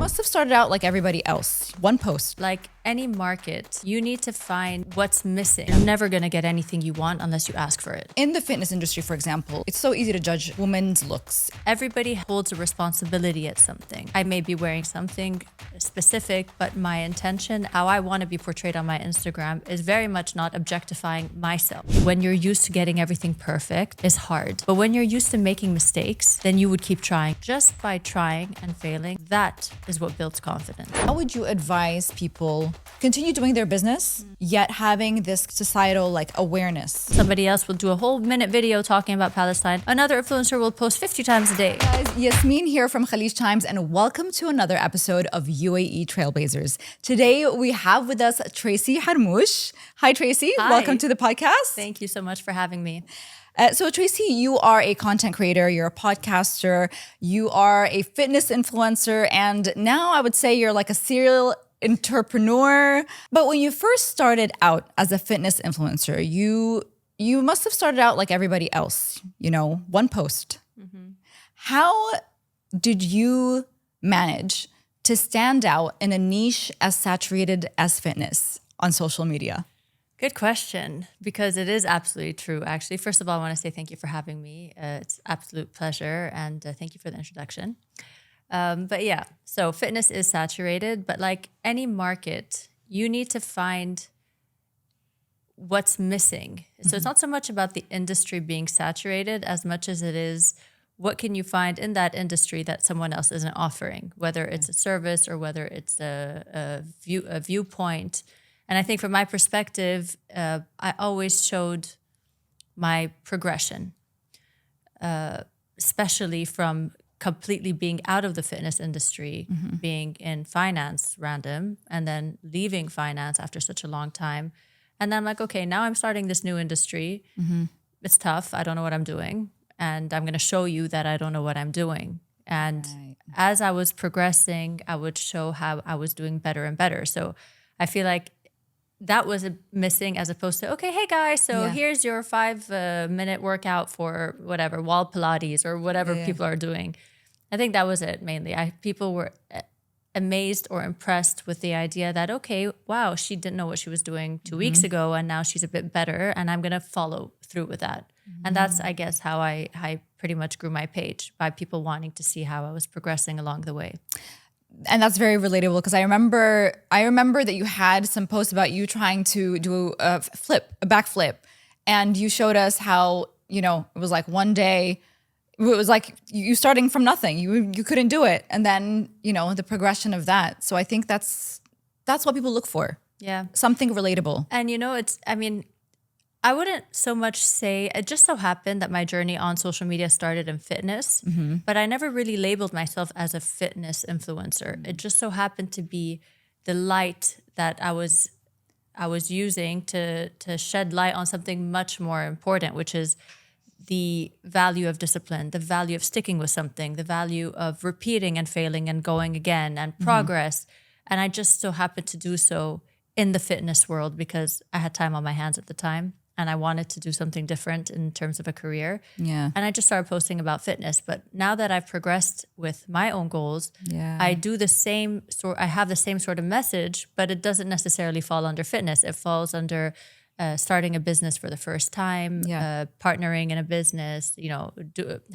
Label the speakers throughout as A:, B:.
A: must have started out like everybody else. One post.
B: Like any market, you need to find what's missing. You're never going to get anything you want unless you ask for it.
A: In the fitness industry, for example, it's so easy to judge women's looks.
B: Everybody holds a responsibility at something. I may be wearing something specific, but my intention, how I want to be portrayed on my Instagram, is very much not objectifying myself. When you're used to getting everything perfect, it's hard. But when you're used to making mistakes, then you would keep trying. Just by trying and failing, that is what builds confidence.
A: How would you advise people continue doing their business, yet having this societal awareness?
B: Somebody else will do a whole minute video talking about Palestine. Another influencer will post 50 times a day.
A: Guys, Yasmin here from Khaleej Times, and welcome to another episode of UAE Trailblazers. Today we have with us Tracy Harmoush. Hi, Tracy.
B: Hi.
A: Welcome to the podcast.
B: Thank you so much for having me.
A: So Tracy, you are a content creator, you're a podcaster, you are a fitness influencer, and now I would say you're like a serial entrepreneur. But when you first started out as a fitness influencer, you must have started out like everybody else, one post. Mm-hmm. How did you manage to stand out in a niche as saturated as fitness on social media?
B: Good question, because it is absolutely true, actually. First of all, I want to say thank you for having me. It's an absolute pleasure, and thank you for the introduction. But yeah, so fitness is saturated, but like any market, you need to find what's missing. So it's not so much about the industry being saturated as much as it is what can you find in that industry that someone else isn't offering, whether it's a service or whether it's a viewpoint. And I think from my perspective, I always showed my progression, especially from completely being out of the fitness industry, being in finance random, and then leaving finance after such a long time. And then I'm like, okay, now I'm starting this new industry. It's tough. I don't know what I'm doing. And I'm going to show you that I don't know what I'm doing. And as I was progressing, I would show how I was doing better and better. So I feel like that was missing, as opposed to, okay, hey guys, so here's your 5-minute workout for whatever, wall Pilates or whatever people are doing. I think that was it mainly. People were amazed or impressed with the idea that, okay, wow, she didn't know what she was doing 2 weeks ago and now she's a bit better and I'm going to follow through with that. And that's, I guess, how I pretty much grew my page, by people wanting to see how I was progressing along the way.
A: And that's very relatable, because I remember that you had some posts about you trying to do a backflip, and you showed us how, it was like one day, it was like you starting from nothing. You couldn't do it. And then, the progression of that. So I think that's what people look for.
B: Yeah.
A: Something relatable.
B: And I wouldn't so much say, it just so happened that my journey on social media started in fitness, but I never really labeled myself as a fitness influencer. It just so happened to be the light that I was using to shed light on something much more important, which is the value of discipline, the value of sticking with something, the value of repeating and failing and going again, and progress. And I just so happened to do so in the fitness world because I had time on my hands at the time. And I wanted to do something different in terms of a career. Yeah. And I just started posting about fitness. But now that I've progressed with my own goals, I do the same I have the same sort of message, but it doesn't necessarily fall under fitness. It falls under starting a business for the first time, partnering in a business,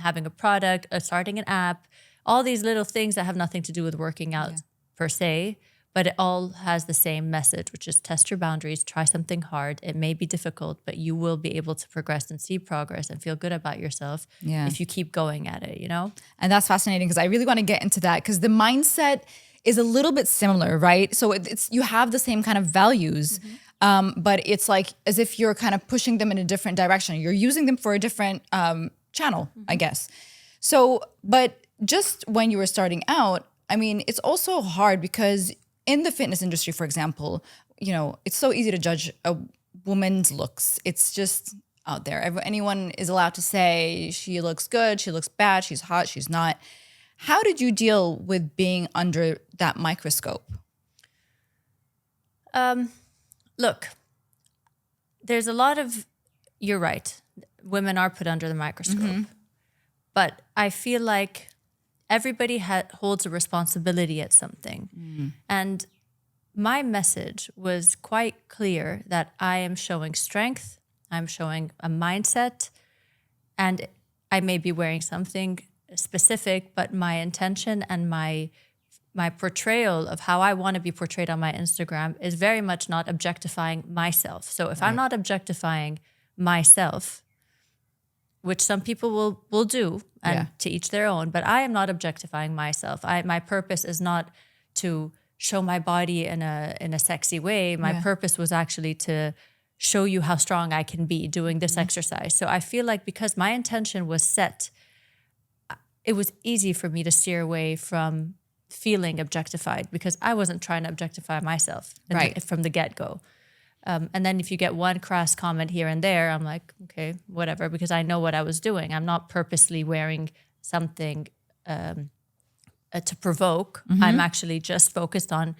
B: having a product, starting an app, all these little things that have nothing to do with working out per se. But it all has the same message, which is test your boundaries, try something hard. It may be difficult, but you will be able to progress and see progress and feel good about yourself if you keep going at it,
A: And that's fascinating, because I really want to get into that, because the mindset is a little bit similar, right? So it's you have the same kind of values, but it's like as if you're kind of pushing them in a different direction. You're using them for a different channel, I guess. So, but just when you were starting out, it's also hard because in the fitness industry, for example, it's so easy to judge a woman's looks. It's just out there. Anyone is allowed to say she looks good, she looks bad, she's hot, she's not. How did you deal with being under that microscope?
B: Look, there's a lot of, you're right, women are put under the microscope. But I feel like everybody holds a responsibility at something. And my message was quite clear that I am showing strength, I'm showing a mindset, and I may be wearing something specific, but my intention and my portrayal of how I want to be portrayed on my Instagram is very much not objectifying myself. So if I'm not objectifying myself, which some people will do, and to each their own, but I am not objectifying myself. My purpose is not to show my body in a sexy way. My purpose was actually to show you how strong I can be doing this exercise. So I feel like because my intention was set, it was easy for me to steer away from feeling objectified because I wasn't trying to objectify myself from the get-go. And then if you get one crass comment here and there, I'm like, okay, whatever, because I know what I was doing. I'm not purposely wearing something to provoke. I'm actually just focused on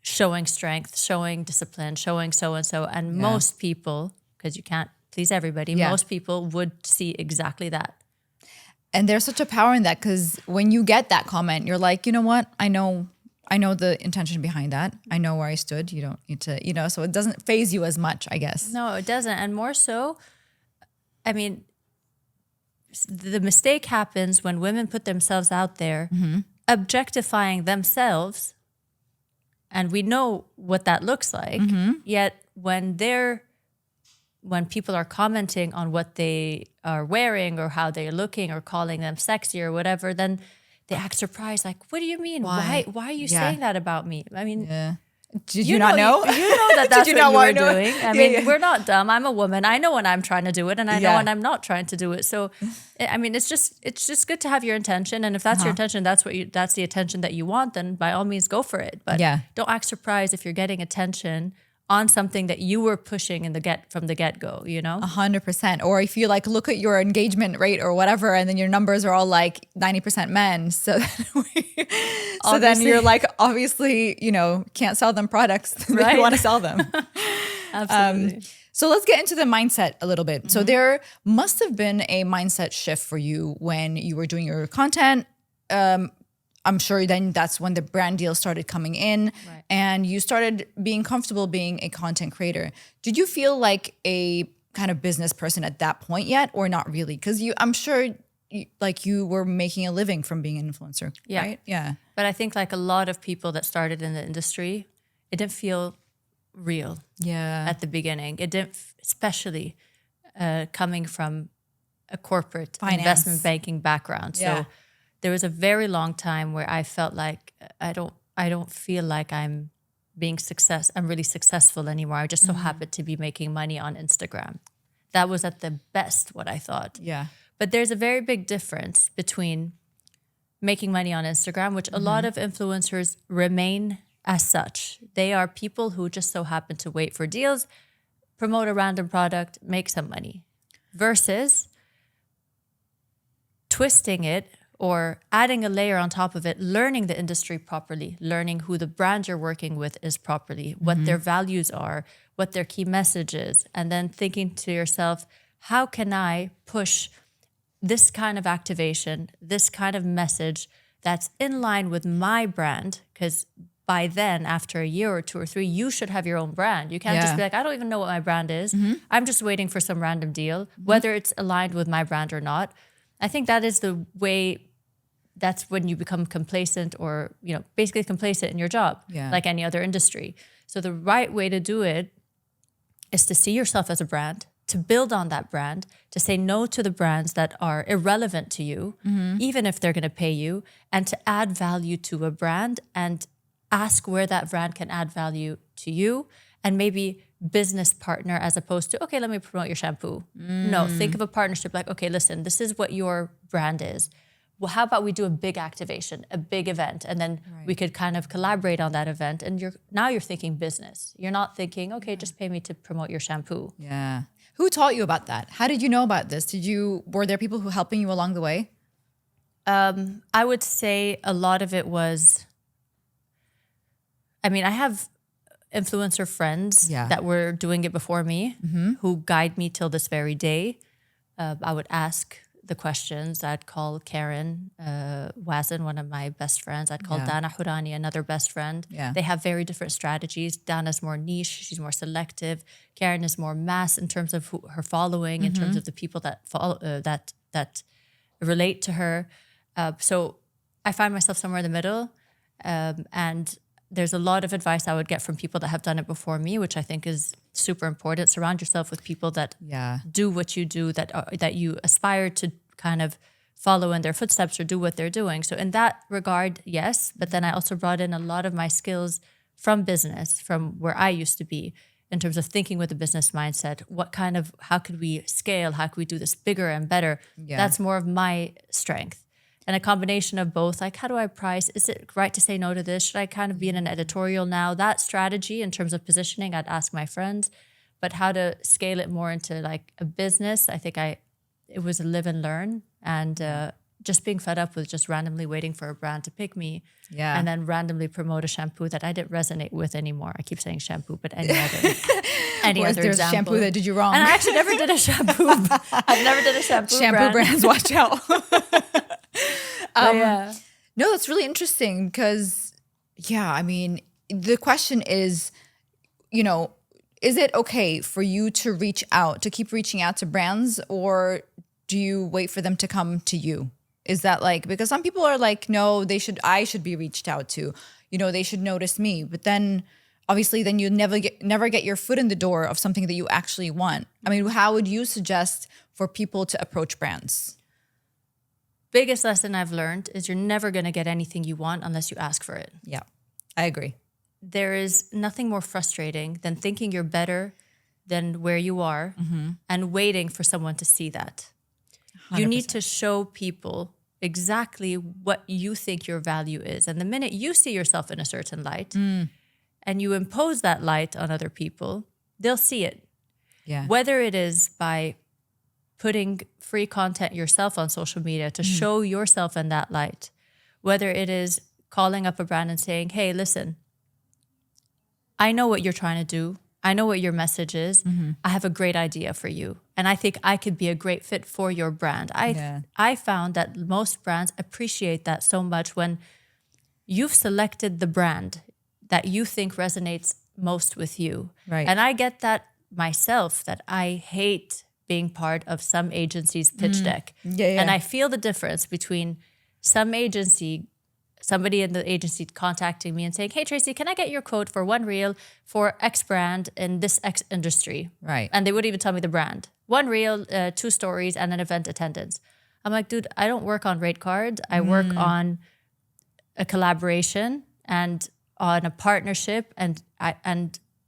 B: showing strength, showing discipline, showing so-and-so. And most people, because you can't please everybody, most people would see exactly that.
A: And there's such a power in that because when you get that comment, you're like, you know what? I know the intention behind that. I know where I stood. You don't need to, so it doesn't faze you as much, I guess.
B: No, it doesn't. And more so, I mean, the mistake happens when women put themselves out there, objectifying themselves. And we know what that looks like. Yet when people are commenting on what they are wearing or how they're looking or calling them sexy or whatever, then they act surprised, like, what do you mean? Why are you saying that about me? I mean,
A: did you not know?
B: You know that that's what you were doing. I mean, we're not dumb. I'm a woman. I know when I'm trying to do it and I know when I'm not trying to do it. So, I mean, it's just good to have your intention. And if that's your intention, that's the attention that you want, then by all means go for it. But don't act surprised if you're getting attention on something that you were pushing from the get-go,
A: 100%. Or if you look at your engagement rate or whatever, and then your numbers are all 90% men. So then you're obviously, can't sell them products that you want to sell them.
B: Absolutely.
A: So let's get into the mindset a little bit. So there must have been a mindset shift for you when you were doing your content. I'm sure then that's when the brand deals started coming in and you started being comfortable being a content creator. Did you feel like a kind of business person at that point yet or not really? Because I'm sure you were making a living from being an influencer, right? Yeah.
B: But I think a lot of people that started in the industry, it didn't feel real at the beginning. It didn't, especially coming from a corporate investment banking background. So there was a very long time where I felt like I don't feel like I'm really successful anymore. I just so happened to be making money on Instagram. That was at the best what I thought.
A: Yeah.
B: But there's a very big difference between making money on Instagram, which a lot of influencers remain as such. They are people who just so happen to wait for deals, promote a random product, make some money, versus twisting it or adding a layer on top of it, learning the industry properly, learning who the brand you're working with is properly, what their values are, what their key message is, and then thinking to yourself, how can I push this kind of activation, this kind of message that's in line with my brand? Because by then, after a year or 2 or 3, you should have your own brand. You can't just be like, I don't even know what my brand is. I'm just waiting for some random deal, whether it's aligned with my brand or not. I think that is the way. That's when you become complacent or, basically complacent in your job, like any other industry. So the right way to do it is to see yourself as a brand, to build on that brand, to say no to the brands that are irrelevant to you, even if they're going to pay you, and to add value to a brand and ask where that brand can add value to you and maybe business partner as opposed to, okay, let me promote your shampoo. No, think of a partnership like, okay, listen, this is what your brand is. Well, how about we do a big activation, a big event, and then we could kind of collaborate on that event. And you're thinking business. You're not thinking, okay, just pay me to promote your shampoo.
A: Yeah. Who taught you about that? How did you know about this? Were there people who were helping you along the way?
B: I would say a lot of it was, I have influencer friends that were doing it before me who guide me till this very day. I would ask the questions. I'd call Karen Wazin, one of my best friends. I'd call Dana Hurani, another best friend.
A: Yeah.
B: They have very different strategies. Dana's more niche. She's more selective. Karen is more mass in terms of her following, in terms of the people that follow that relate to her. So I find myself somewhere in the middle. And there's a lot of advice I would get from people that have done it before me, which I think is super important. Surround yourself with people that do what you do, that you aspire to kind of follow in their footsteps or do what they're doing. So in that regard, yes. But then I also brought in a lot of my skills from business, from where I used to be, in terms of thinking with a business mindset. How could we scale? How could we do this bigger and better?
A: Yeah.
B: That's more of my strength. And a combination of both, like, how do I price? Is it right to say no to this? Should I kind of be in an editorial now? That strategy in terms of positioning, I'd ask my friends. But how to scale it more into like a business, I think it was a live and learn. And just being fed up with just randomly waiting for a brand to pick me.
A: Yeah.
B: And then randomly promote a shampoo that I didn't resonate with anymore. I keep saying shampoo, but any other
A: There's
B: example.
A: shampoo that did you wrong.
B: And I actually never did a shampoo. I've never did a shampoo
A: brands, watch out.
B: Yeah.
A: No, that's really interesting because, I mean, the question is, is it okay for you to keep reaching out to brands, or do you wait for them to come to you? Is that like, because some people are like, no, I should be reached out to, they should notice me. But then obviously then you never get your foot in the door of something that you actually want. I mean, how would you suggest for people to approach brands?
B: Biggest lesson I've learned is you're never going to get anything you want unless you ask for it.
A: Yeah, I agree.
B: There is nothing more frustrating than thinking you're better than where you are and waiting for someone to see that. 100%. You need to show people exactly what you think your value is. And the minute you see yourself in a certain light and you impose that light on other people, they'll see it.
A: Yeah.
B: Whether it is by putting free content yourself on social media to show yourself in that light, whether it is calling up a brand and saying, hey, listen, I know what you're trying to do. I know what your message is. I have a great idea for you. And I think I could be a great fit for your brand. I found that most brands appreciate that so much when you've selected the brand that you think resonates most with you.
A: Right.
B: And I get that myself, that I hate being part of some agency's pitch deck.
A: Yeah.
B: And I feel the difference between somebody in the agency contacting me and saying, hey, Tracy, can I get your quote for one reel for X brand in this X industry?
A: Right.
B: And they wouldn't even tell me the brand. One reel, 2 stories, and an event attendance. I'm like, dude, I don't work on rate cards. I work on a collaboration and on a partnership and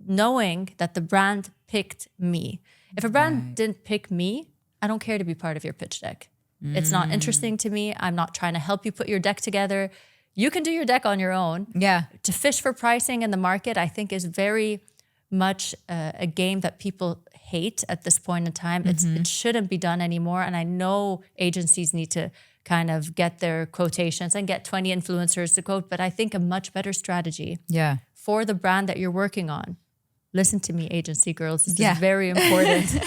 B: knowing that the brand picked me. If a brand didn't pick me, I don't care to be part of your pitch deck. It's not interesting to me. I'm not trying to help you put your deck together. You can do your deck on your own.
A: Yeah.
B: To fish for pricing in the market, I think, is very much a game that people hate at this point in time. It shouldn't be done anymore. And I know agencies need to kind of get their quotations and get 20 influencers to quote, but I think a much better strategy for the brand that you're working on. Listen to me, agency girls. This is very important.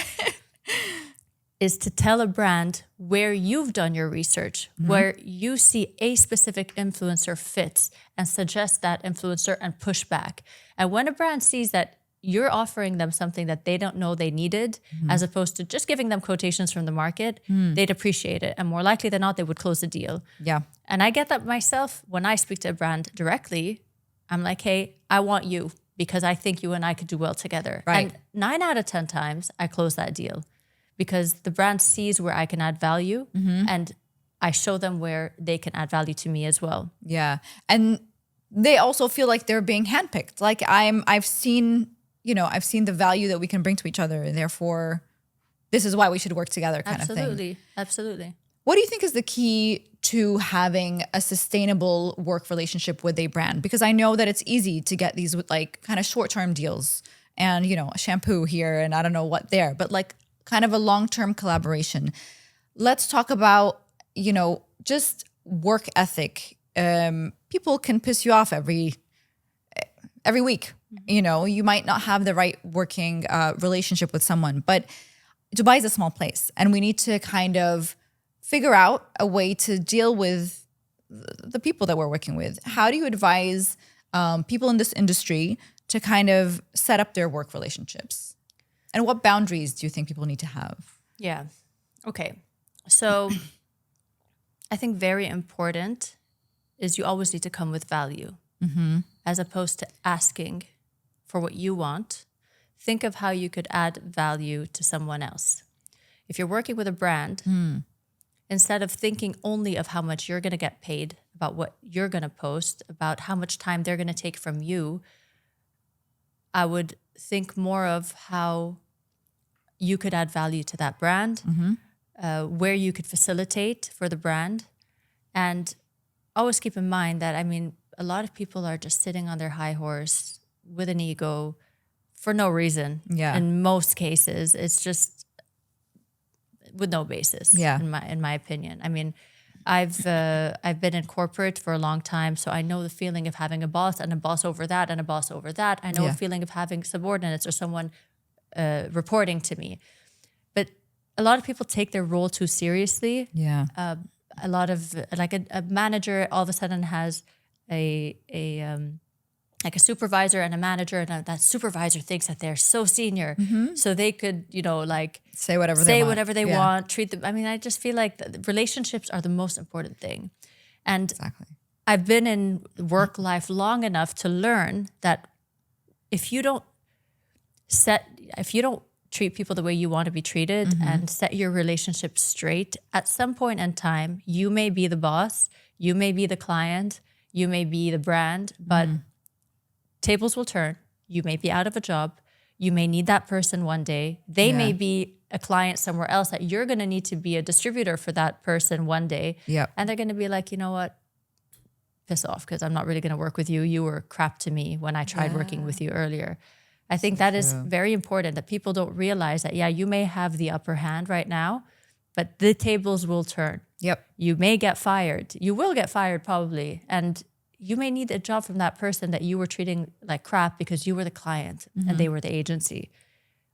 B: Is to tell a brand where you've done your research, where you see a specific influencer fits and suggest that influencer and push back. And when a brand sees that you're offering them something that they don't know they needed, as opposed to just giving them quotations from the market, they'd appreciate it. And more likely than not, they would close the deal.
A: Yeah.
B: And I get that myself when I speak to a brand directly. I'm like, hey, I want you because I think you and I could do well together.
A: Right.
B: And 9 out of 10 times, I close that deal. Because the brand sees where I can add value and I show them where they can add value to me as well.
A: Yeah. And they also feel like they're being handpicked. Like I've seen the value that we can bring to each other. And therefore, this is why we should work together kind of thing. Absolutely. What do you think is the key to having a sustainable work relationship with a brand? Because I know that it's easy to get these with like kind of short-term deals and, a shampoo here and I don't know what there, but like kind of a long-term collaboration. Let's talk about, just work ethic. People can piss you off every week. You might not have the right working relationship with someone, but Dubai is a small place and we need to kind of figure out a way to deal with the people that we're working with. How do you advise people in this industry to kind of set up their work relationships? And what boundaries do you think people need to have?
B: Yeah. Okay. So I think very important is you always need to come with value as opposed to asking for what you want. Think of how you could add value to someone else. If you're working with a brand, instead of thinking only of how much you're going to get paid, about what you're going to post, about how much time they're going to take from you, I would think more of how you could add value to that brand, where you could facilitate for the brand. And always keep in mind that, I mean, a lot of people are just sitting on their high horse with an ego for no reason.
A: Yeah.
B: In most cases, it's just with no basis.
A: Yeah.
B: In my opinion. I mean, I've been in corporate for a long time, so I know the feeling of having a boss and a boss over that and a boss over that. I know a feeling of having subordinates or someone reporting to me. But a lot of people take their role too seriously.
A: Yeah.
B: A lot of like a manager all of a sudden has a like a supervisor and a manager, and that supervisor thinks that they're so senior, so they could, like
A: Say whatever
B: they want, treat them. I mean, I just feel like the relationships are the most important thing. And
A: Exactly.
B: I've been in work life long enough to learn that if you don't treat people the way you want to be treated and set your relationship straight, at some point in time, you may be the boss, you may be the client, you may be the brand, but tables will turn. You may be out of a job. You may need that person one day. They may be a client somewhere else that you're going to need to be a distributor for that person one day.
A: Yep.
B: And they're going to be like, you know what? Piss off, because I'm not really going to work with you. You were crap to me when I tried working with you earlier. I think that is very important, that people don't realize that, you may have the upper hand right now, but the tables will turn.
A: Yep.
B: You may get fired. You will get fired probably. And you may need a job from that person that you were treating like crap because you were the client and they were the agency.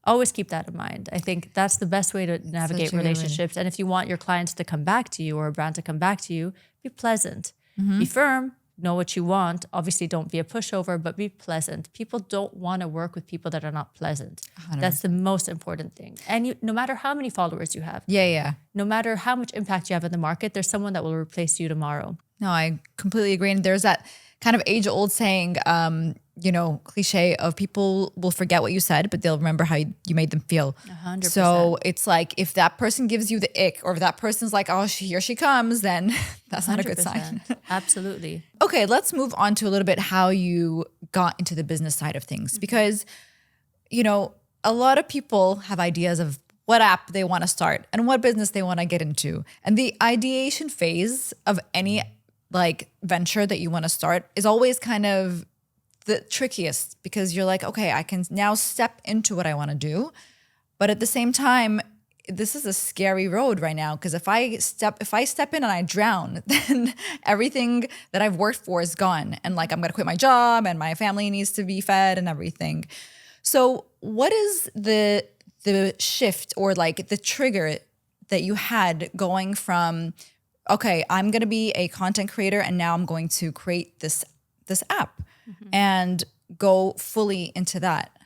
B: Always keep that in mind. I think that's the best way to navigate relationships. And if you want your clients to come back to you or a brand to come back to you, be pleasant, be firm, know what you want. Obviously, don't be a pushover, but be pleasant. People don't want to work with people that are not pleasant. 100%. That's the most important thing. And no matter how many followers you have, no matter how much impact you have in the market, there's someone that will replace you tomorrow.
A: No, I completely agree. And there's that kind of age-old saying, cliche of people will forget what you said, but they'll remember how you made them feel.
B: 100%.
A: So it's like, if that person gives you the ick, or if that person's like, oh, here she comes, then that's not a good sign.
B: Absolutely.
A: Okay, let's move on to a little bit how you got into the business side of things. Because, a lot of people have ideas of what app they want to start and what business they want to get into. And the ideation phase of any venture that you want to start is always kind of the trickiest, because you're like, okay, I can now step into what I want to do. But at the same time, this is a scary road right now, because if I step in and I drown, then everything that I've worked for is gone. And I'm going to quit my job and my family needs to be fed and everything. So what is the shift or the trigger that you had going from, okay, I'm going to be a content creator and now I'm going to create this app and go fully into that?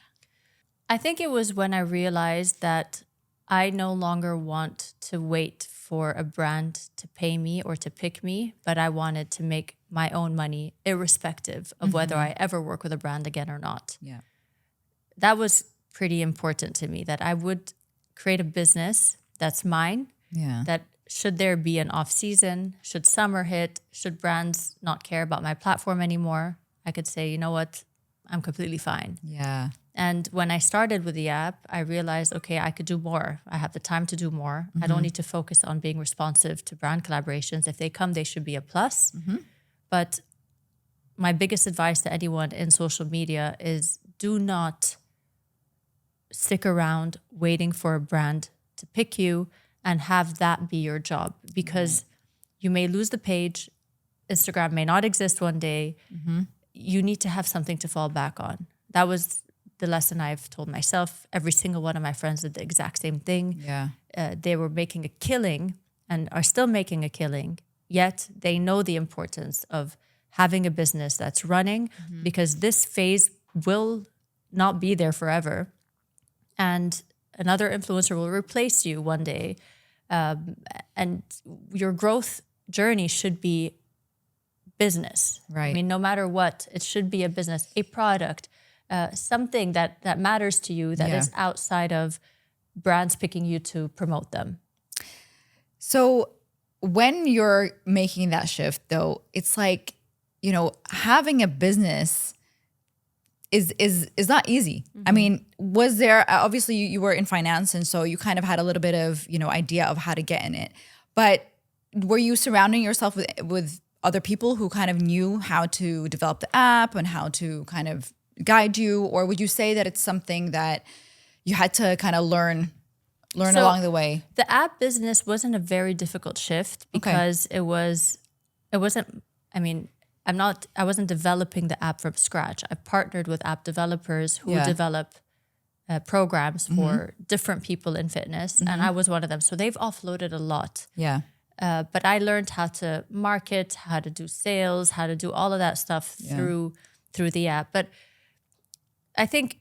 B: I think it was when I realized that I no longer want to wait for a brand to pay me or to pick me, but I wanted to make my own money irrespective of whether I ever work with a brand again or not.
A: Yeah.
B: That was pretty important to me, that I would create a business that's mine.
A: Yeah.
B: That should there be an off season, should summer hit, should brands not care about my platform anymore, I could say, you know what, I'm completely fine.
A: Yeah.
B: And when I started with the app, I realized, okay, I could do more. I have the time to do more. I don't need to focus on being responsive to brand collaborations. If they come, they should be a plus. But my biggest advice to anyone in social media is, do not stick around waiting for a brand to pick you and have that be your job, because you may lose the page. Instagram may not exist one day. You need to have something to fall back on. That was the lesson I've told myself. Every single one of my friends did the exact same thing.
A: Yeah.
B: They were making a killing and are still making a killing, yet they know the importance of having a business that's running because this phase will not be there forever. And another influencer will replace you one day. And your growth journey should be business.
A: Right.
B: I mean, no matter what, it should be a business, a product, something that matters to you that is outside of brands picking you to promote them.
A: So when you're making that shift, though, it's like, you know, having a business is not easy. I mean, was there, obviously you were in finance, and so you kind of had a little bit of, you know, idea of how to get in it. But were you surrounding yourself with other people who kind of knew how to develop the app and how to kind of guide you? Or would you say that it's something that you had to kind of learn so along the way?
B: The app business wasn't a very difficult shift because it wasn't, I mean, I wasn't developing the app from scratch. I partnered with app developers who develop programs for different people in fitness. And I was one of them. So they've offloaded a lot.
A: Yeah.
B: But I learned how to market, how to do sales, how to do all of that stuff through the app. But I think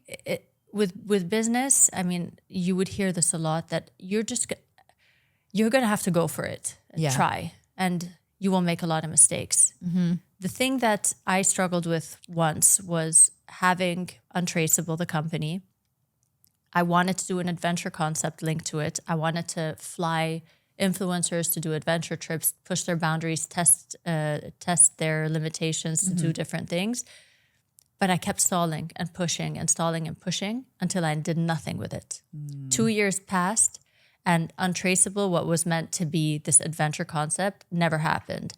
B: with business, I mean, you would hear this a lot, that you're going to have to go for it and try, and you will make a lot of mistakes. The thing that I struggled with once was having Untraceable, the company. I wanted to do an adventure concept linked to it. I wanted to fly influencers to do adventure trips, push their boundaries, test their limitations to do different things. But I kept stalling and pushing and stalling and pushing until I did nothing with it. 2 years passed, and Untraceable, what was meant to be this adventure concept, never happened.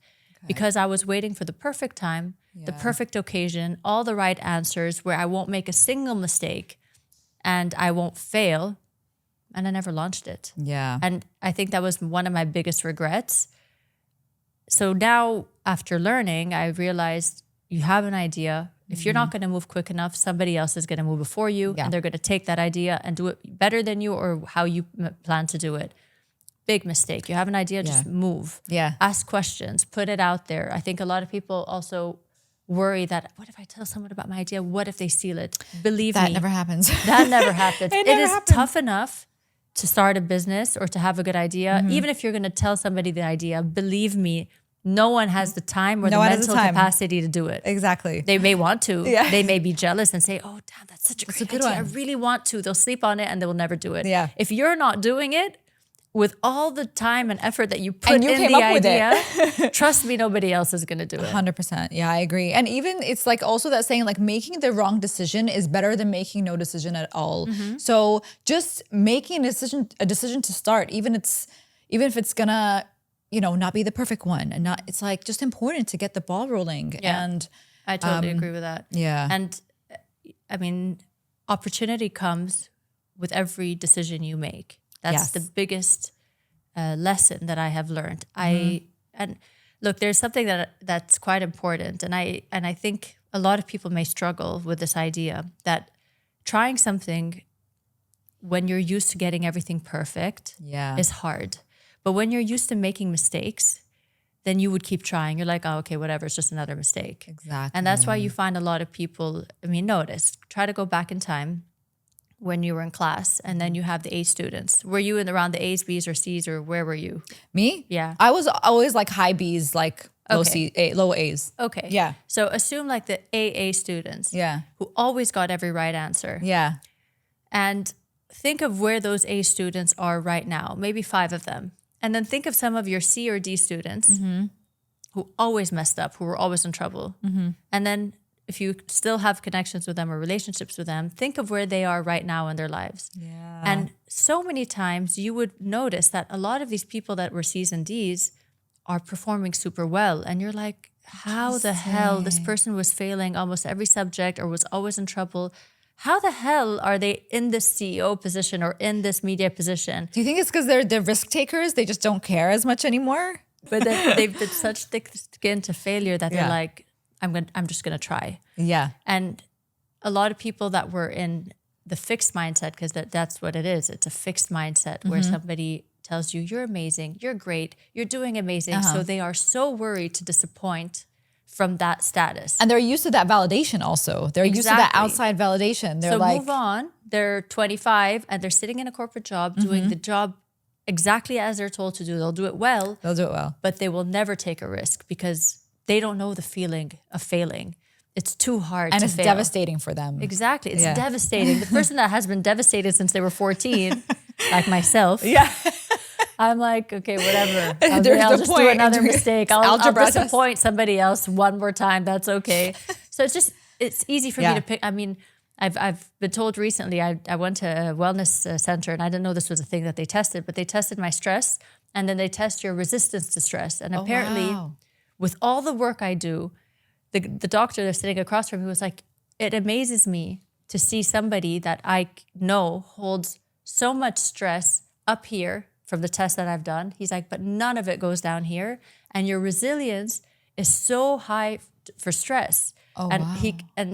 B: Because I was waiting for the perfect time, the perfect occasion, all the right answers where I won't make a single mistake and I won't fail. And I never launched it.
A: Yeah.
B: And I think that was one of my biggest regrets. So now, after learning, I realized you have an idea. If you're not going to move quick enough, somebody else is going to move before you, and they're going to take that idea and do it better than you or how you plan to do it. Big mistake. You have an idea, just move.
A: Yeah.
B: Ask questions, put it out there. I think a lot of people also worry that, what if I tell someone about my idea? What if they steal it? Believe me.
A: That never happens.
B: That never happens.
A: It
B: is
A: happens.
B: Tough enough to start a business or to have a good idea. Even if you're going to tell somebody the idea, believe me, no one has the time or the mental capacity to do it.
A: Exactly.
B: They may want to.
A: Yeah.
B: They may be jealous and say, oh, damn, that's such a great idea. I really want to. They'll sleep on it and they will never do it.
A: Yeah.
B: If you're not doing it, with all the time and effort that you put
A: and you
B: in
A: came
B: the
A: up
B: idea,
A: with it.
B: trust me, nobody else is going to do it.
A: 100%. Yeah, I agree. And even it's like also that saying, like, making the wrong decision is better than making no decision at all. So just making a decision to start, even if it's gonna, you know, not be the perfect one, and not, it's like just important to get the ball rolling.
B: Yeah.
A: And
B: I totally agree with that.
A: Yeah.
B: And I mean, opportunity comes with every decision you make. That's the biggest lesson that I have learned. And look, there's something that's quite important, and I think a lot of people may struggle with this idea that trying something when you're used to getting everything perfect is hard. But when you're used to making mistakes, then you would keep trying. You're like, oh, okay, whatever, it's just another mistake.
A: Exactly.
B: And that's why you find a lot of people, I mean, notice, try to go back in time when you were in class, and then you have the A students. Were you in around the A's, B's, or C's, or where were you?
A: Me?
B: Yeah.
A: I was always like high B's, like low low A's.
B: Okay.
A: Yeah.
B: So assume like the AA students.
A: Yeah.
B: Who always got every right answer.
A: Yeah.
B: And think of where those A students are right now, maybe 5 of them. And then think of some of your C or D students who always messed up, who were always in trouble. And then if you still have connections with them or relationships with them, think of where they are right now in their lives.
A: Yeah.
B: And so many times you would notice that a lot of these people that were C's and D's are performing super well. And you're like, how the hell this person was failing almost every subject or was always in trouble? How the hell are they in this CEO position or in this media position?
A: Do you think it's because they're risk takers? They just don't care as much anymore?
B: But then they've been such thick skin to failure that they're like, I'm just gonna try.
A: Yeah.
B: And a lot of people that were in the fixed mindset, because that's what it is. It's a fixed mindset where somebody tells you you're amazing, you're great, you're doing amazing. So they are so worried to disappoint from that status.
A: And they're used to that validation also. They're used to that
B: Exactly.
A: outside validation. They're
B: So
A: like,
B: move on. They're 25 and they're sitting in a corporate job doing the job exactly as they're told to do. They'll do it well,
A: they'll do it well.
B: but they will never take a risk because they don't know the feeling of failing. It's too hard
A: And
B: to
A: it's
B: fail.
A: devastating for them.
B: Exactly. It's devastating. The person that has been devastated since they were 14, like myself.
A: Yeah.
B: I'm like, okay, whatever.
A: There's
B: I'll
A: no
B: just
A: point
B: do
A: in
B: another
A: doing
B: mistake. I'll
A: algebra test.
B: disappoint somebody else one more time. That's okay. So it's easy for me to pick. I mean, I've been told recently, I went to a wellness center and I didn't know this was a thing that they tested, but they tested my stress and then they test your resistance to stress. And apparently with all the work I do, the doctor that's sitting across from me was like, it amazes me to see somebody that I know holds so much stress up here from the test that I've done. He's like, but none of it goes down here. And your resilience is so high for stress. And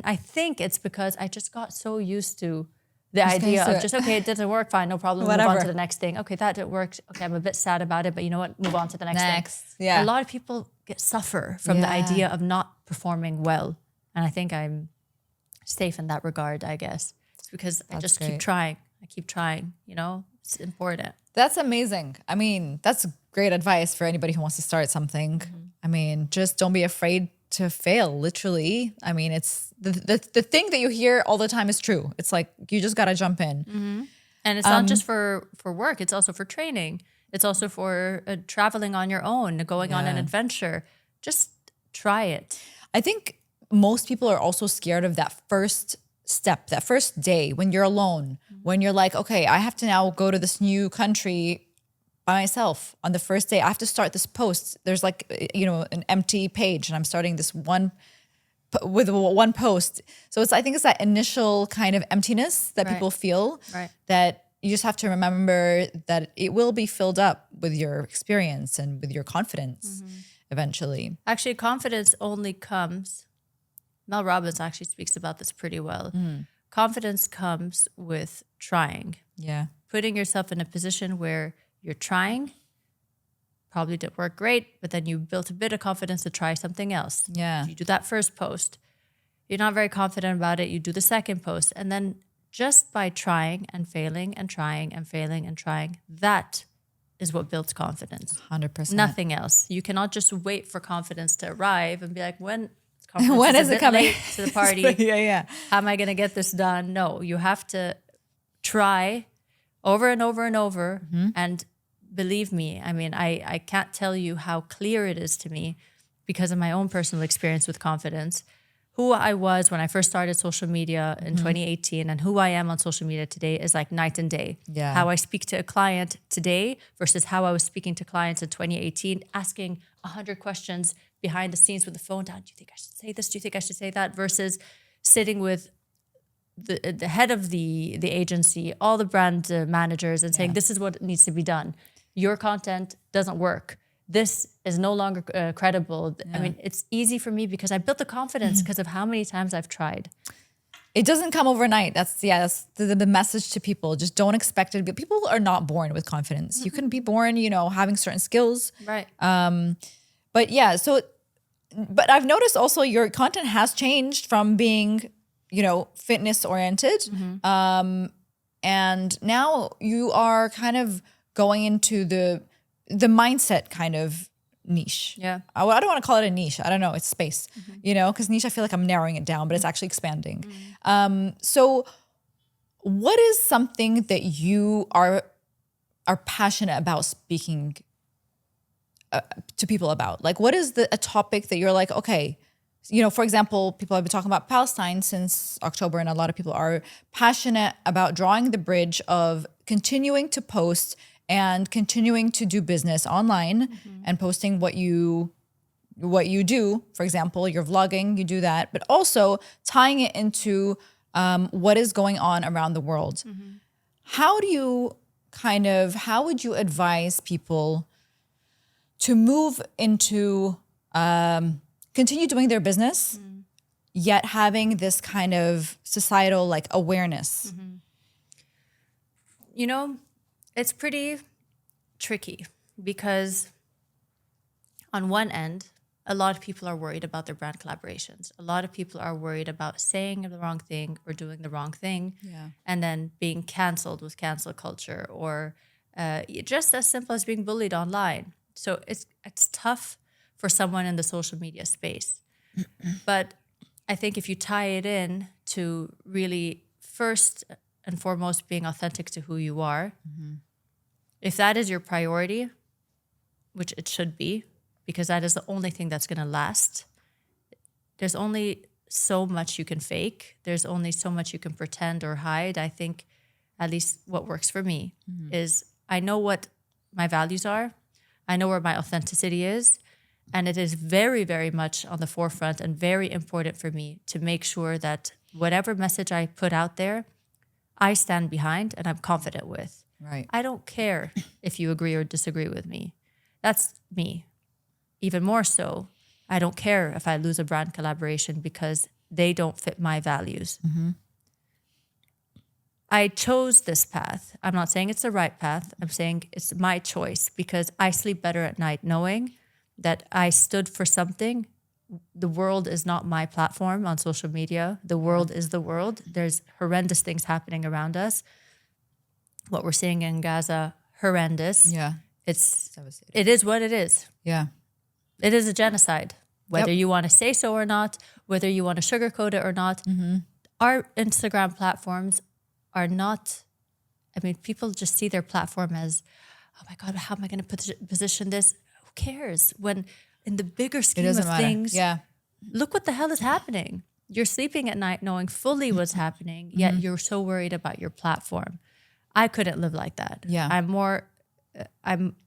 B: I think it's because I just got so used to the idea of just, okay, it didn't work, fine, no problem, move on to the next thing. Okay, that didn't work. Okay, I'm a bit sad about it, but you know what? Move on to the next thing.
A: Yeah.
B: A lot of people suffer from the idea of not performing well. And I think I'm safe in that regard, I guess. It's because I just keep trying. I keep trying, you know? It's important.
A: That's amazing. I mean, that's great advice for anybody who wants to start something. I mean, just don't be afraid to fail, literally. I mean, it's the thing that you hear all the time is true. It's like, you just got to jump in.
B: And it's not just for work. It's also for training. It's also for traveling on your own, going on an adventure. Just try it.
A: I think most people are also scared of that first step, that first day when you're alone, when you're like, okay, I have to now go to this new country by myself on the first day. I have to start this post. There's like, you know, an empty page and I'm starting this one post. So I think it's that initial kind of emptiness that people feel that you just have to remember that it will be filled up with your experience and with your confidence eventually.
B: Actually, confidence only comes, Mel Robbins actually speaks about this pretty well. Confidence comes with trying.
A: Yeah.
B: Putting yourself in a position where you're trying, probably didn't work great, but then you built a bit of confidence to try something else.
A: Yeah.
B: You do that first post. You're not very confident about it. You do the second post. And then just by trying and failing and trying and failing and trying, that is what builds confidence.
A: 100%.
B: Nothing else. You cannot just wait for confidence to arrive and be like, when
A: is it coming
B: to the party? How am I going to get this done? No, you have to try over and over and over. And believe me, I mean, I can't tell you how clear it is to me because of my own personal experience with confidence, who I was when I first started social media in 2018 and who I am on social media today is like night and day.
A: Yeah.
B: How I speak to a client today versus how I was speaking to clients in 2018, asking 100 questions behind the scenes with the phone down. Do you think I should say this? Do you think I should say that? Versus sitting with the head of the agency, all the brand managers and saying, this is what needs to be done. Your content doesn't work. This is no longer credible. I mean, it's easy for me because I built the confidence because of how many times I've tried.
A: It doesn't come overnight. That's the message to people. Just don't expect it. People are not born with confidence. You can be born, you know, having certain skills.
B: Right.
A: But yeah, but I've noticed also your content has changed from being, you know, fitness oriented. And now you are kind of going into the mindset kind of niche.
B: Yeah.
A: I don't want to call it a niche. I don't know. It's space, you know, because niche, I feel like I'm narrowing it down, but it's actually expanding. So what is something that you are passionate about speaking to people about? Like, what is a topic that you're like, okay, you know, for example, people have been talking about Palestine since October, and a lot of people are passionate about drawing the bridge of continuing to post and continuing to do business online and posting what you do. For example, you're vlogging, you do that, but also tying it into what is going on around the world. How would you advise people to move into continue doing their business, yet having this kind of societal like awareness?
B: You know, it's pretty tricky because on one end, a lot of people are worried about their brand collaborations. A lot of people are worried about saying the wrong thing or doing the wrong thing and then being canceled with cancel culture or just as simple as being bullied online. So it's tough for someone in the social media space. But I think if you tie it in to really first and foremost being authentic to who you are, if that is your priority, which it should be, because that is the only thing that's going to last. There's only so much you can fake. There's only so much you can pretend or hide. I think at least what works for me is I know what my values are. I know where my authenticity is. And it is very, very much on the forefront and very important for me to make sure that whatever message I put out there, I stand behind and I'm confident with.
A: Right.
B: I don't care if you agree or disagree with me. That's me. Even more so, I don't care if I lose a brand collaboration because they don't fit my values. I chose this path. I'm not saying it's the right path. I'm saying it's my choice because I sleep better at night knowing that I stood for something. The world is not my platform on social media. The world is the world. There's horrendous things happening around us. What we're seeing in Gaza, horrendous.
A: Yeah.
B: It is what it is.
A: Yeah.
B: It is a genocide, whether you want to say so or not, whether you want to sugarcoat it or not. Our Instagram platforms are not, I mean, people just see their platform as, oh my God, how am I going to position this? Who cares? When in the bigger scheme of things, look what the hell is happening. You're sleeping at night knowing fully what's happening, yet you're so worried about your platform. I couldn't live like that.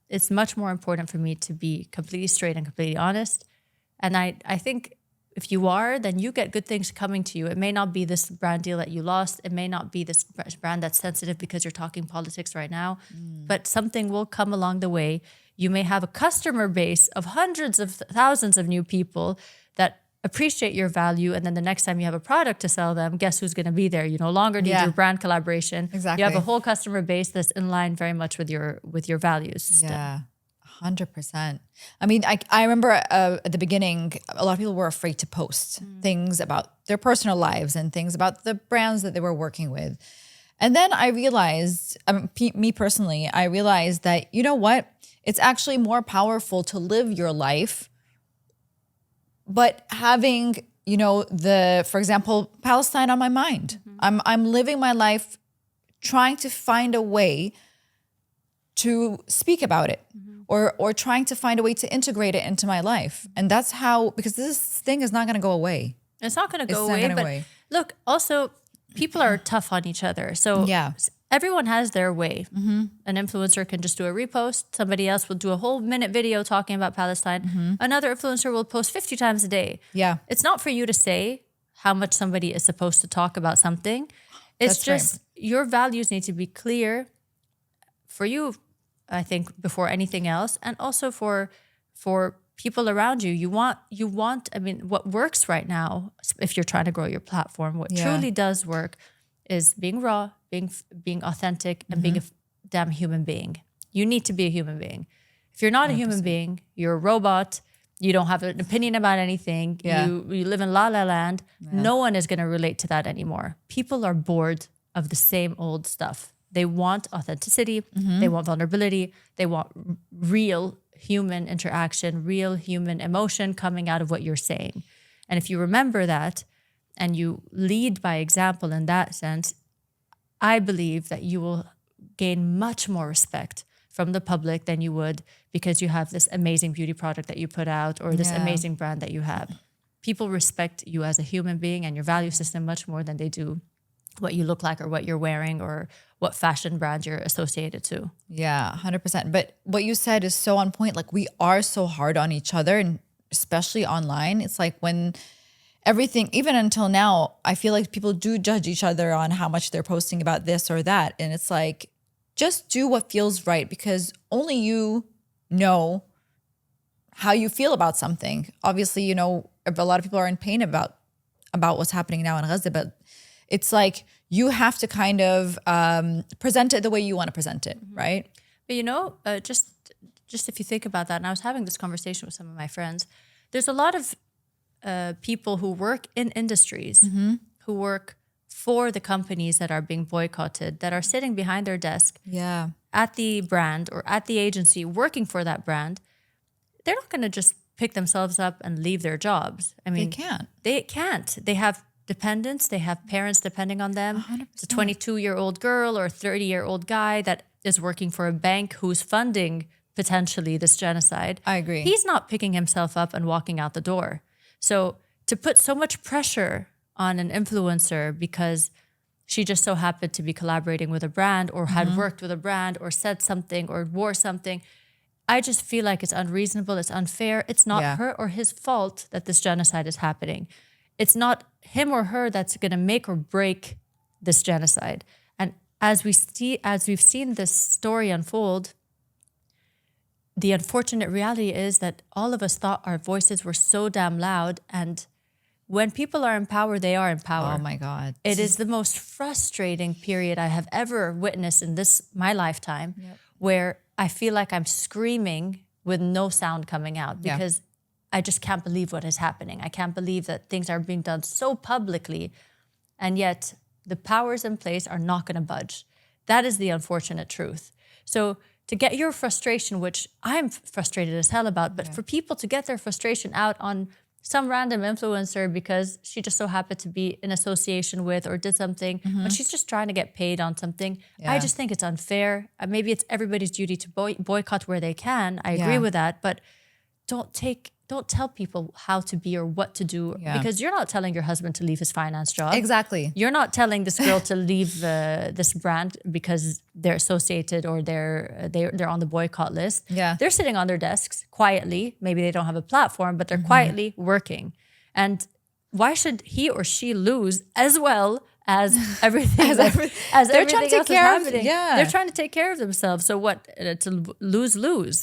B: It's much more important for me to be completely straight and completely honest. And I think if you are, then you get good things coming to you. It may not be this brand deal that you lost. It may not be this brand that's sensitive because you're talking politics right now, but something will come along the way. You may have a customer base of hundreds of thousands of new people that appreciate your value. And then the next time you have a product to sell them, guess who's going to be there? You no longer need your brand collaboration.
A: Exactly.
B: You have a whole customer base that's in line very much with your values.
A: Yeah, 100%. I mean, I remember at the beginning, a lot of people were afraid to post things about their personal lives and things about the brands that they were working with. And then I realized, me personally, I realized that, you know what? It's actually more powerful to live your life, but having, for example, Palestine on my mind. I'm living my life trying to find a way to speak about it or trying to find a way to integrate it into my life. And that's how, because this thing is not going to go away.
B: It's not going to go away, but look, also people are tough on each other. So everyone has their way. An influencer can just do a repost. Somebody else will do a whole minute video talking about Palestine. Another influencer will post 50 times a day. Yeah. It's not for you to say how much somebody is supposed to talk about something. It's just your values need to be clear for you, I think, before anything else. And also for people around you. You want, I mean, what works right now, if you're trying to grow your platform, what truly does work is being raw, being authentic, and being a damn human being. You need to be a human being. If you're not 100%. A human being, you're a robot. You don't have an opinion about anything. You live in la la land. No one is going to relate to that anymore. People are bored of the same old stuff. They want authenticity. They want vulnerability. They want real human interaction, real human emotion coming out of what you're saying. And if you remember that and you lead by example in that sense, I believe that you will gain much more respect from the public than you would because you have this amazing beauty product that you put out or this amazing brand that you have. People respect you as a human being and your value system much more than they do what you look like or what you're wearing or what fashion brand you're associated to. Yeah,
A: 100%. But what you said is so on point. Like, we are so hard on each other, and especially online. It's like when everything, even until now, I feel like people do judge each other on how much they're posting about this or that. And it's like, just do what feels right, because only you know how you feel about something. Obviously, a lot of people are in pain about what's happening now in Gaza, but it's like you have to kind of present it the way you want to present it, right?
B: But just just if you think about that, and I was having this conversation with some of my friends, there's a lot of people who work in industries, who work for the companies that are being boycotted, that are sitting behind their desk at the brand or at the agency working for that brand. They're not going to just pick themselves up and leave their jobs. I mean, they can't. They have dependents. They have parents depending on them. 100%. It's a 22-year-old girl or a 30-year-old guy that is working for a bank who's funding potentially this genocide.
A: I agree.
B: He's not picking himself up and walking out the door. So to put so much pressure on an influencer because she just so happened to be collaborating with a brand or had worked with a brand or said something or wore something, I just feel like it's unreasonable, it's unfair. It's not her or his fault that this genocide is happening. It's not him or her that's going to make or break this genocide. And as we've seen this story unfold, the unfortunate reality is that all of us thought our voices were so damn loud, and when people are in power, they are in power.
A: Oh my God.
B: It is the most frustrating period I have ever witnessed in my lifetime, where I feel like I'm screaming with no sound coming out because I just can't believe what is happening. I can't believe that things are being done so publicly, and yet the powers in place are not going to budge. That is the unfortunate truth. So to get your frustration, which I'm frustrated as hell about, but for people to get their frustration out on some random influencer because she just so happened to be in association with or did something, but she's just trying to get paid on something. I just think it's unfair. Maybe it's everybody's duty to boycott where they can. I agree with that, but don't tell people how to be or what to do because you're not telling your husband to leave his finance job.
A: Exactly.
B: You're not telling this girl to leave this brand because they're associated or they're on the boycott list.
A: Yeah.
B: They're sitting on their desks quietly. Maybe they don't have a platform, but they're quietly working. And why should he or she lose as well as everything as
A: they're trying to take care of,
B: They're trying to take care of themselves. So what, to lose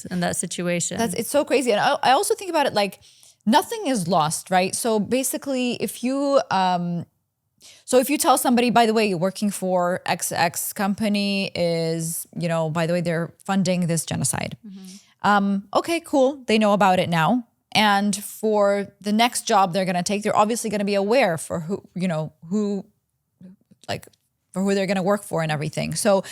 B: in that situation?
A: It's so crazy. And I also think about it like nothing is lost, right? So basically if you tell somebody, by the way, you're working for XX company is, by the way, they're funding this genocide. Okay, cool. They know about it now. And for the next job they're going to take, they're obviously going to be aware for who they're going to work for and everything. So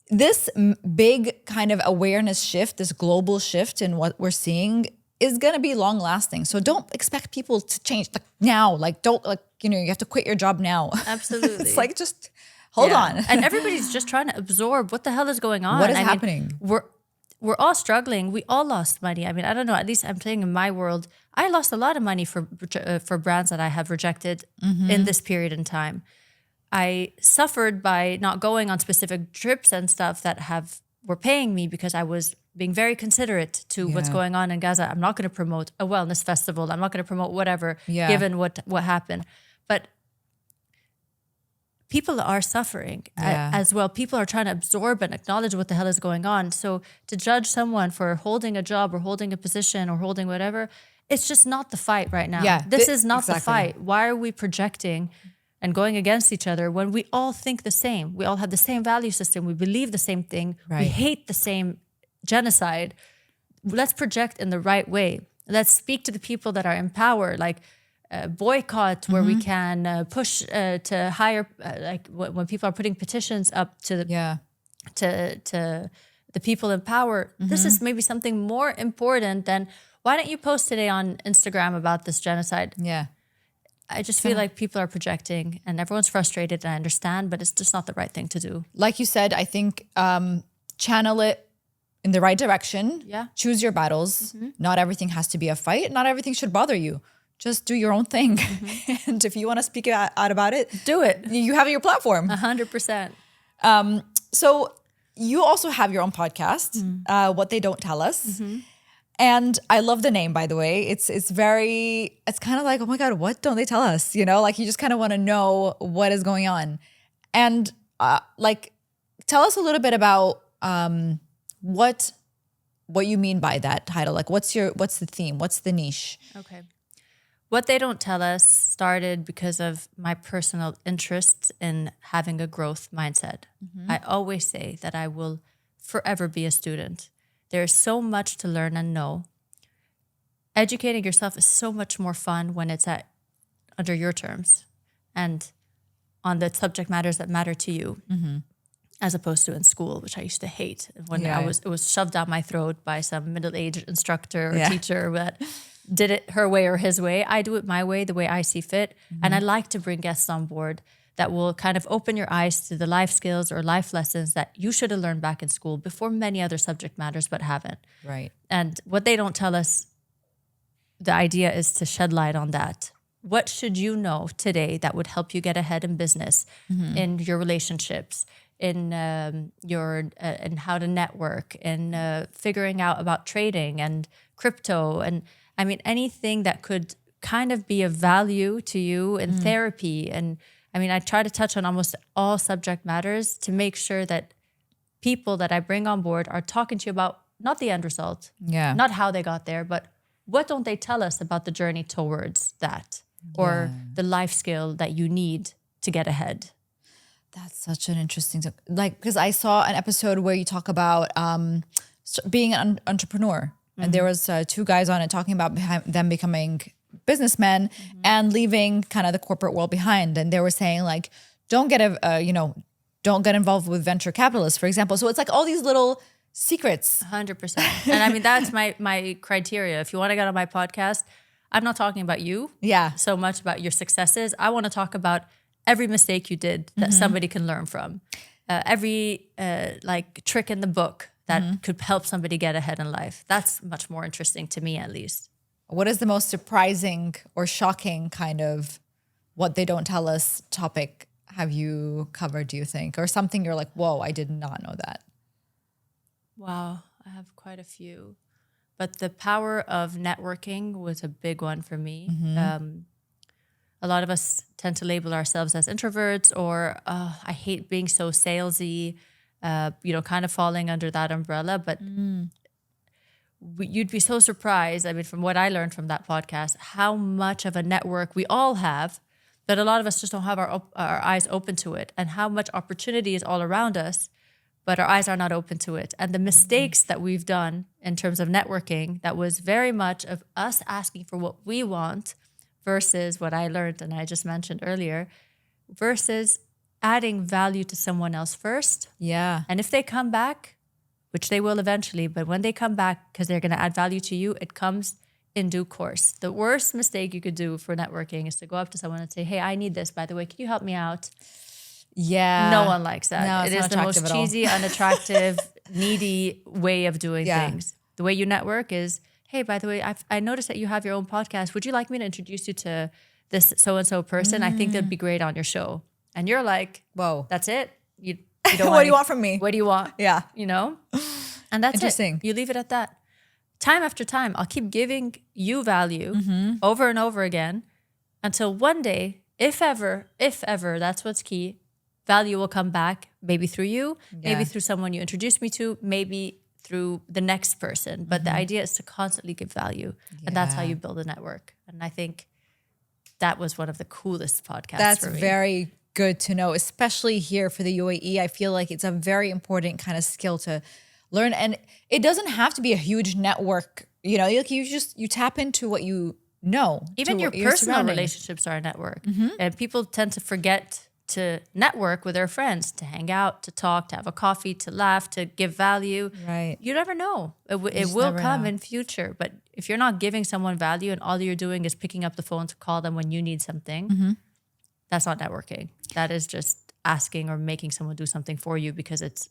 A: this big kind of awareness shift, this global shift in what we're seeing is going to be long lasting. So don't expect people to change now. You have to quit your job now.
B: Absolutely.
A: It's just hold on.
B: And everybody's just trying to absorb what the hell is going on.
A: What is happening?
B: We're all struggling. We all lost money. I mean, I don't know, at least I'm saying in my world, I lost a lot of money for brands that I have rejected in this period in time. I suffered by not going on specific trips and stuff that were paying me because I was being very considerate to what's going on in Gaza. I'm not going to promote a wellness festival. I'm not going to promote whatever, given what happened. But people are suffering as well. People are trying to absorb and acknowledge what the hell is going on. So to judge someone for holding a job or holding a position or holding whatever, it's just not the fight right now.
A: Yeah,
B: this is not the fight. Why are we projecting and going against each other when we all think the same? We all have the same value system. We believe the same thing. Right. We hate the same genocide. Let's project in the right way. Let's speak to the people that are in power, boycott where we can push to higher, when people are putting petitions up to the people in power. This is maybe something more important than, why don't you post today on Instagram about this genocide?
A: Yeah.
B: I just feel like people are projecting and everyone's frustrated, and I understand, but it's just not the right thing to do.
A: Like you said, I think channel it in the right direction.
B: Yeah.
A: Choose your battles. Not everything has to be a fight. Not everything should bother you. Just do your own thing. And if you want to speak out about it,
B: do it.
A: You have your platform.
B: 100%.
A: So you also have your own podcast, What They Don't Tell Us. And I love the name, by the way. It's kind of like, oh my God, what don't they tell us? You just kind of want to know what is going on. And tell us a little bit about what you mean by that title. What's the theme? What's the niche?
B: Okay. What They Don't Tell Us started because of my personal interest in having a growth mindset. I always say that I will forever be a student. there's so much to learn and know. Educating yourself is so much more fun when it's under your terms and on the subject matters that matter to you, as opposed to in school, which I used to hate. When it was shoved down my throat by some middle-aged instructor or teacher that did it her way or his way. I do it my way, the way I see fit. And I like to bring guests on board that will kind of open your eyes to the life skills or life lessons that you should have learned back in school before many other subject matters, but haven't.
A: Right.
B: And what they don't tell us, the idea is to shed light on that. What should you know today that would help you get ahead in business, in your relationships, in in how to network, in figuring out about trading and crypto, and I mean anything that could kind of be of value to you in therapy. And I mean, I try to touch on almost all subject matters to make sure that people that I bring on board are talking to you about not the end result, not how they got there, but what don't they tell us about the journey towards that, or the life skill that you need to get ahead.
A: That's such an interesting, because I saw an episode where you talk about being an entrepreneur, and there was 2 guys on it talking about them becoming businessmen and leaving kind of the corporate world behind, and they were saying like, don't get involved with venture capitalists, for example. So it's like all these little secrets.
B: 100%. And I mean, that's my criteria. If you want to get on my podcast, I'm not talking about you so much about your successes. I want to talk about every mistake you did that somebody can learn from. Every like trick in the book that could help somebody get ahead in life. That's much more interesting to me, at least.
A: What is the most surprising or shocking kind of what they don't tell us topic have you covered, do you think? Or something you're like, whoa, I did not know that.
B: Wow, I have quite a few. But the power of networking was a big one for me. A lot of us tend to label ourselves as introverts, or I hate being so salesy, kind of falling under that umbrella. But you'd be so surprised, I mean, from what I learned from that podcast, how much of a network we all have, but a lot of us just don't have our eyes open to it, and how much opportunity is all around us, but our eyes are not open to it. And the mistakes that we've done in terms of networking, that was very much of us asking for what we want versus what I learned and I just mentioned earlier, versus adding value to someone else first.
A: Yeah.
B: And if they come back, which they will eventually, but when they come back because they're going to add value to you, it comes in due course. The worst mistake you could do for networking is to go up to someone and say, hey, I need this, by the way, can you help me out?
A: Yeah.
B: No one likes that.
A: No,
B: it is the most cheesy, unattractive, needy way of doing things. The way you network is, hey, by the way, I noticed that you have your own podcast. Would you like me to introduce you to this so-and-so person? I think they'd be great on your show. And you're like, whoa, that's it? You don't
A: what do you want from me?
B: What do you want?
A: Yeah.
B: And that's
A: interesting.
B: You leave it at that. Time after time, I'll keep giving you value over and over again until one day, if ever, that's what's key, value will come back, maybe through you, maybe through someone you introduced me to, maybe through the next person. But the idea is to constantly give value. And that's how you build a network. And I think that was one of the coolest podcasts for me.
A: That's very good to know, especially here for the UAE. I feel like it's a very important kind of skill to learn. And it doesn't have to be a huge network. You tap into what you know.
B: Even your personal relationships are a network. And people tend to forget to network with their friends, to hang out, to talk, to have a coffee, to laugh, to give value.
A: Right.
B: You never know. It will come in future. But if you're not giving someone value and all you're doing is picking up the phone to call them when you need something, that's not networking. That is just asking or making someone do something for you because it's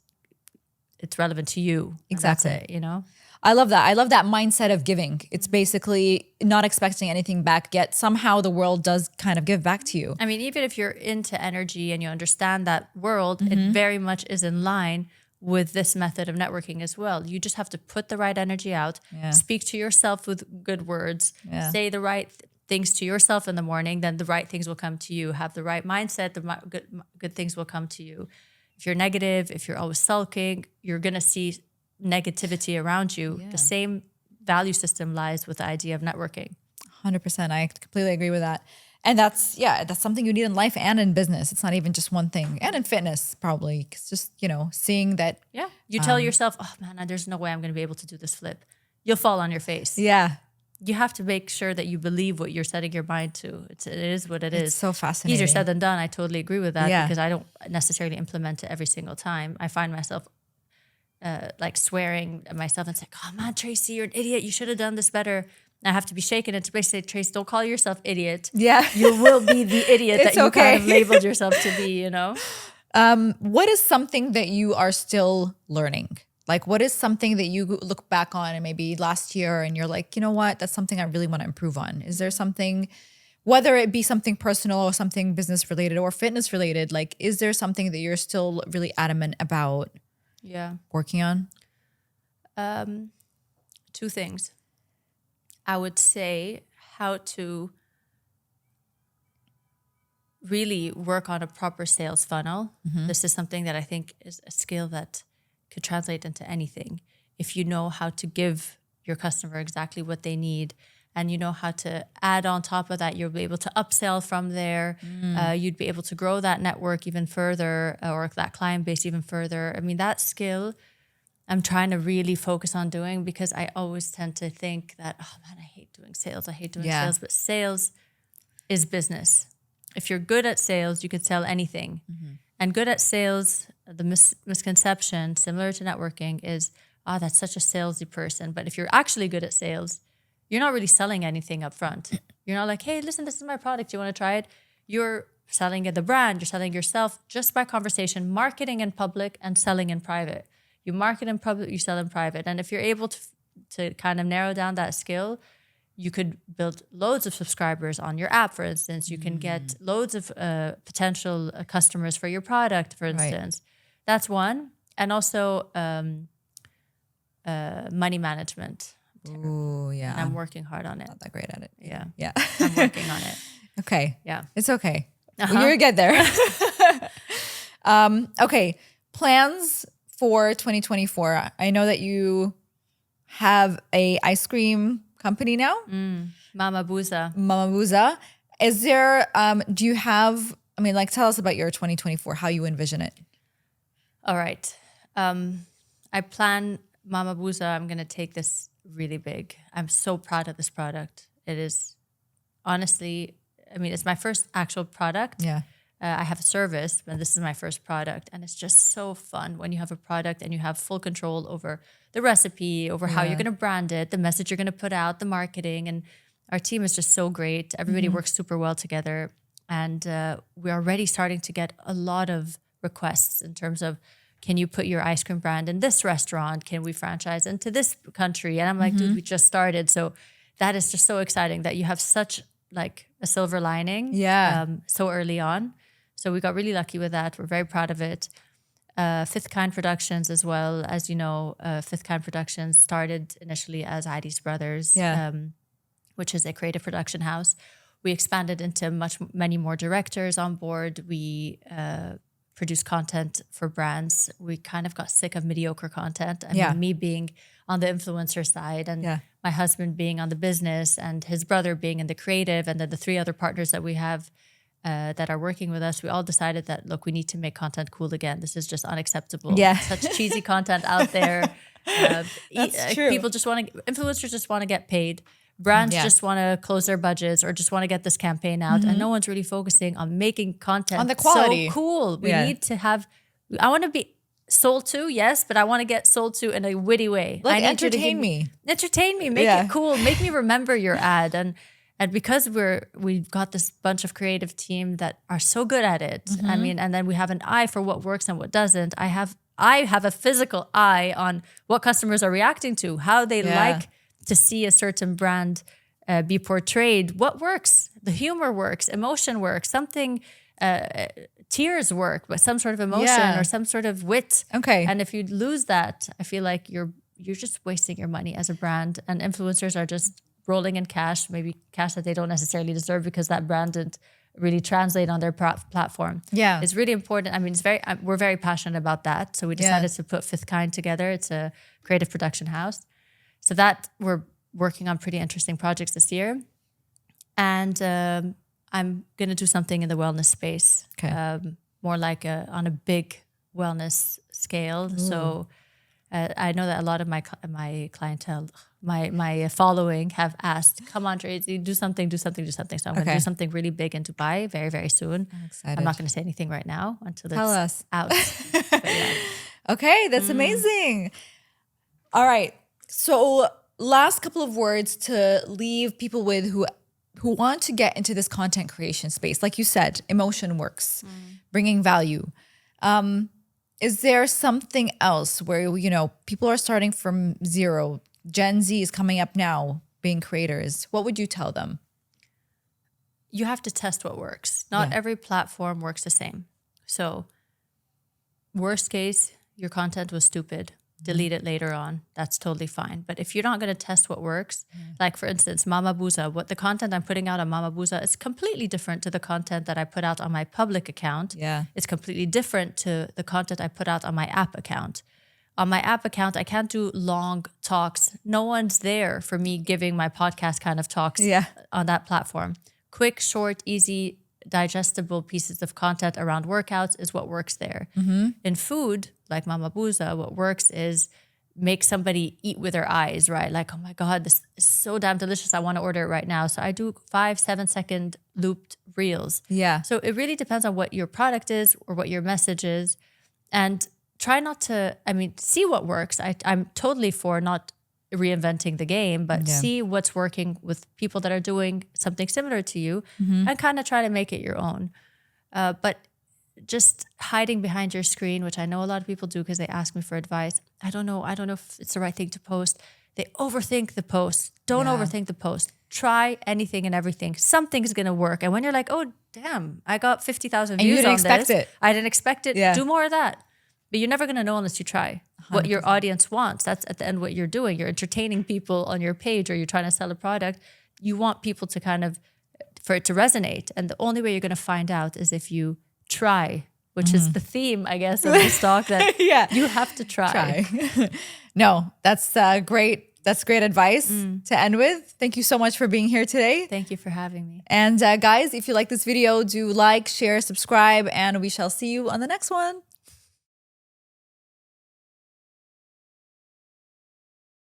B: relevant to you.
A: Exactly.
B: That's it,
A: I love that. I love that mindset of giving. It's basically not expecting anything back, yet somehow the world does kind of give back to you.
B: I mean, even if you're into energy and you understand that world, it very much is in line with this method of networking as well. You just have to put the right energy out, speak to yourself with good words, say the right things to yourself in the morning, then the right things will come to you. Have the right mindset, the good things will come to you. If you're negative, if you're always sulking, you're going to see negativity around you. The same value system lies with the idea of networking.
A: 100%. I completely agree with that. And that's something you need in life and in business. It's not even just one thing. And in fitness, probably. It's just, seeing that.
B: Yeah. You tell yourself, oh man, there's no way I'm going to be able to do this flip. You'll fall on your face.
A: Yeah.
B: You have to make sure that you believe what you're setting your mind to. It is what it is.
A: It's so fascinating.
B: Easier said than done. I totally agree with that because I don't necessarily implement it every single time. I find myself like swearing at myself and saying, oh man, Tracy, you're an idiot. You should have done this better. I have to be shaken and to basically say, Trace, don't call yourself idiot.
A: Yeah.
B: You will be the idiot that you kind of labeled yourself to be,
A: What is something that you are still learning? Like, what is something that you look back on and maybe last year and you're like, you know what, that's something I really want to improve on? Is there something, whether it be something personal or something business related or fitness related, like, is there something that you're still really adamant about working on?
B: Two things. I would say how to really work on a proper sales funnel. This is something that I think is a skill that could translate into anything. If you know how to give your customer exactly what they need and you know how to add on top of that, you'll be able to upsell from there. You'd be able to grow that network even further or that client base even further. I mean, that skill I'm trying to really focus on doing because I always tend to think that, oh man, I hate doing sales. I hate doing sales, but sales is business. If you're good at sales, you could sell anything. And good at sales, the misconception, similar to networking, is, that's such a salesy person. But if you're actually good at sales, you're not really selling anything up front. You're not like, hey, listen, this is my product. You want to try it? You're selling the brand. You're selling yourself just by conversation, marketing in public and selling in private. You market in public, you sell in private. And if you're able to kind of narrow down that skill, you could build loads of subscribers on your app, for instance. You can get loads of potential customers for your product, for instance. That's one. And also money management.
A: Ooh, yeah.
B: And I'm working hard on it.
A: Not that great at it.
B: Yeah.
A: Yeah.
B: I'm working on it.
A: Okay.
B: Yeah.
A: It's okay. You'll get there. Okay. Plans for 2024. I know that you have a ice cream company now.
B: Mama Booza.
A: Mama Booza. Is there, do you have, tell us about your 2024, how you envision it.
B: All right. I plan Mama Booza. I'm going to take this really big. I'm so proud of this product. It is honestly, it's my first actual product.
A: Yeah.
B: I have a service, but this is my first product. And it's just so fun when you have a product and you have full control over the recipe, over how you're going to brand it, the message you're going to put out, the marketing. And our team is just so great. Everybody works super well together. And we're already starting to get a lot of requests in terms of, can you put your ice cream brand in this restaurant? Can we franchise into this country? And I'm like, dude, we just started. So that is just so exciting that you have such like a silver lining so early on. So we got really lucky with that. We're very proud of it. Fifth Kind Productions as well. As you know, Fifth Kind Productions started initially as Heidi's Brothers, which is a creative production house. We expanded into many more directors on board. We produce content for brands. We kind of got sick of mediocre content. Me being on the influencer side and my husband being on the business and his brother being in the creative, and then the three other partners that we have that are working with us, we all decided that, look, we need to make content cool again. This is just unacceptable. Such cheesy content out there.
A: That's true.
B: Influencers just want to get paid. Brands just want to close their budgets or just want to get this campaign out. And no one's really focusing on making content
A: on the quality.
B: So cool. We need to have, I want to be sold to, yes, but I want to get sold to in a witty way.
A: Like, entertain me,
B: make it cool, make me remember your ad. And because we've got this bunch of creative team that are so good at it, and then we have an eye for what works and what doesn't. I have a physical eye on what customers are reacting to, how they like to see a certain brand be portrayed. What works? The humor works, emotion works, something, tears work, but some sort of emotion or some sort of wit.
A: Okay.
B: And if you lose that, I feel like you're just wasting your money as a brand. And influencers are just rolling in cash, maybe cash that they don't necessarily deserve because that brand didn't really translate on their platform. Yeah. It's really important. We're very passionate about that. So we decided to put Fifth Kind together. It's a creative production house. So that we're working on pretty interesting projects this year. And I'm going to do something in the wellness space.
A: Okay.
B: More like on a big wellness scale. So I know that a lot of my clientele, my following have asked, come on, Tracy, do something. So I'm going to do something really big in Dubai very, very soon.
A: I'm excited.
B: I'm not going to say anything right now until
A: Tell
B: it's
A: us.
B: out. But yeah.
A: Okay, that's amazing. All right. So last couple of words to leave people with who want to get into this content creation space. Like you said, emotion works, bringing value. Is there something else where, you know, people are starting from zero? Gen Z is coming up now being creators. What would you tell them?
B: You have to test what works. Not every platform works the same. So worst case, your content was stupid. Delete it later on. That's totally fine. But if you're not going to test what works, like for instance, Mama Booza, what the content I'm putting out on Mama Booza is completely different to the content that I put out on my public account.
A: Yeah.
B: It's completely different to the content I put out on my app account. On my app account, I can't do long talks. No one's there for me giving my podcast kind of talks on that platform. Quick, short, easy, digestible pieces of content around workouts is what works there. In food, like Mama Booza, what works is make somebody eat with their eyes, right? Like, oh my God, this is so damn delicious. I want to order it right now. So I do 5-7 second looped reels.
A: Yeah.
B: So it really depends on what your product is or what your message is. And try not to, see what works. I'm totally for not reinventing the game, but see what's working with people that are doing something similar to you and kind of try to make it your own. But just hiding behind your screen, which I know a lot of people do because they ask me for advice. I don't know if it's the right thing to post. They overthink the post. Don't overthink the post. Try anything and everything. Something's going to work. And when you're like, oh, damn, I got 50,000 views on this.
A: You didn't expect it.
B: I didn't expect it.
A: Yeah.
B: Do more of that. But you're never going to know unless you try. 100%. What your audience wants. That's at the end what you're doing. You're entertaining people on your page or you're trying to sell a product. You want people to for it to resonate. And the only way you're going to find out is if you try, which is the theme, I guess, of this talk, that you have to try.
A: No, that's great. That's great advice to end with. Thank you so much for being here today.
B: Thank you for having me.
A: And guys, if you like this video, do like, share, subscribe, and we shall see you on the next one.